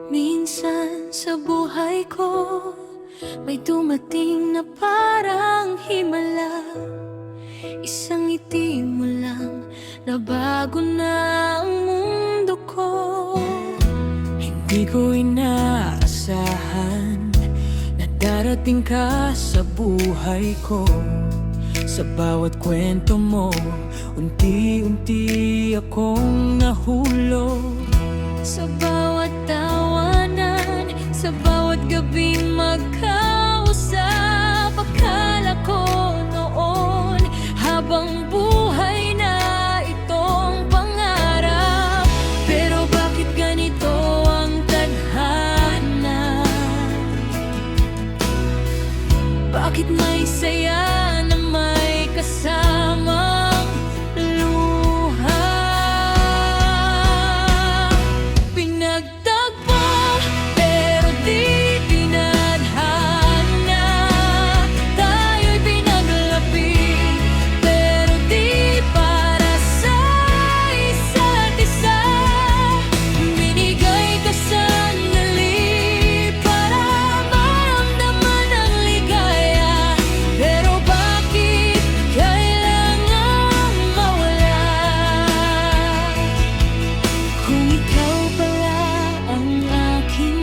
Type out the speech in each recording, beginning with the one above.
Minsan sa buhay ko may dumating na parang himala. Isang ngiti mo lang na bago na ang mundo ko. Hindi ko inaasahan na darating ka sa buhay ko. Sa bawat kwento mo, unti-unti akong nahulog. Sa bawat tawanan, sa bawat gabing magkausap, akala ko noon habang buhay na itong pangarap. Pero bakit ganito ang tadhana? Bakit may saya na may kasamang luha? Pinagtagpo pero di tinadhana. Tayo'y pinaglapit pero di para sa isa't isa. Binigay ka sandali para maramdaman ang ligaya. Pero bakit kailangan mawala? Kung ikaw pala ang aking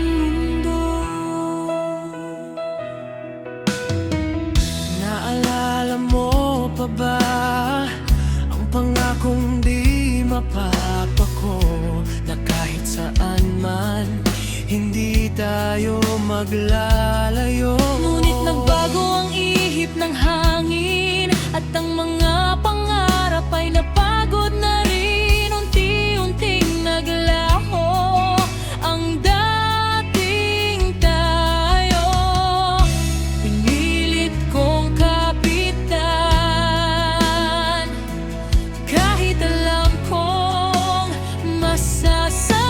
mundo. Naalala mo pa ba ang pangakong di mapapako, na kahit saan man hindi tayo maglalayo? Ngunit nagbago ang ihip ng hangin at ang mga pangarap ay napagod na rin. Unti-unting naglaho ang dating tayo. Pinilit kong kapitan kahit alam kong masasaktan.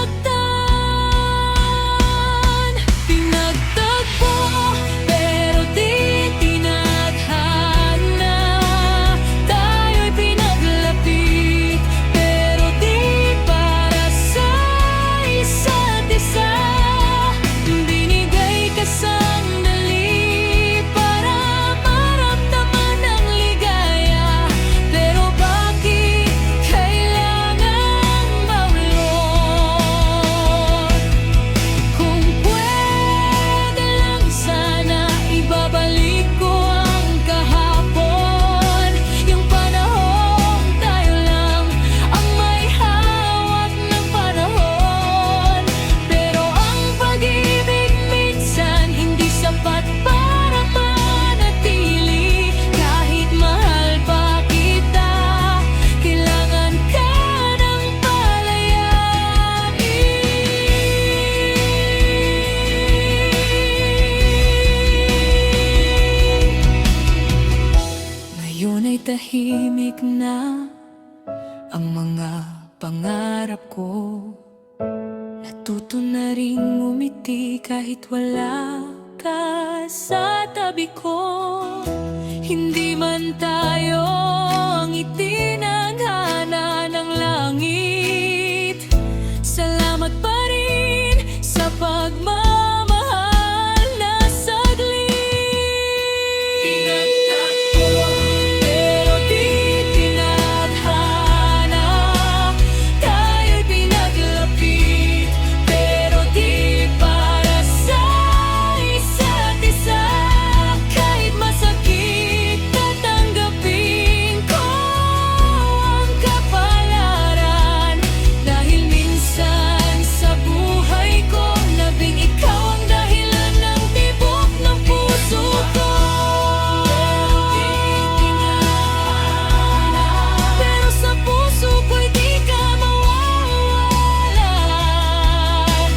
Pinagtagpo pero di tinadhana. Tayo'y pinaglapit pero di para sa isa't isa. Binigay ka sandali para maramdaman ang ligaya. Pero bakit kailangan maulog? Kung pwede lang sana ibabalik ko ang kahapon. Yung panahon tayo lang ang may hawak ng panahon. Pero ang pag-ibig minsan hindi sapat para manatili. Kahit mahal pa kita, kailangan ka ng palayain. Ngayon ay tahimik na ang mga pangarap ko. Natuto na ring ngumiti kahit wala ka sa tabi ko. Hindi man tayo ang itinadhana ng langit, salamat pa rin sa pagmamahal na saglit. Pinagtagpo pero di tinadhana. Tayo'y pinaglapit pero di para sa isa't isa. Kahit masakit, tatanggapin ko ang kapalaran. Dahil minsan sa buhay ko nabing ikaw ang dahilan ng tibok ng puso ko. Pero sa puso ko'y di ka mawawala.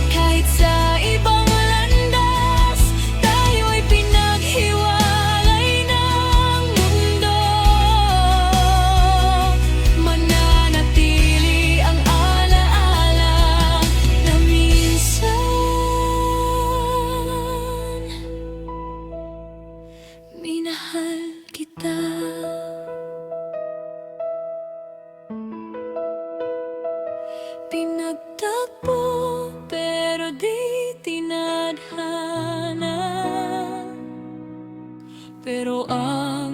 Kahit sa ibang landas, tayo'y pinaghiwalay ng mundo. Mananatili ang alaala na minsan minahal kita. Pinagtagpo pero di ikaw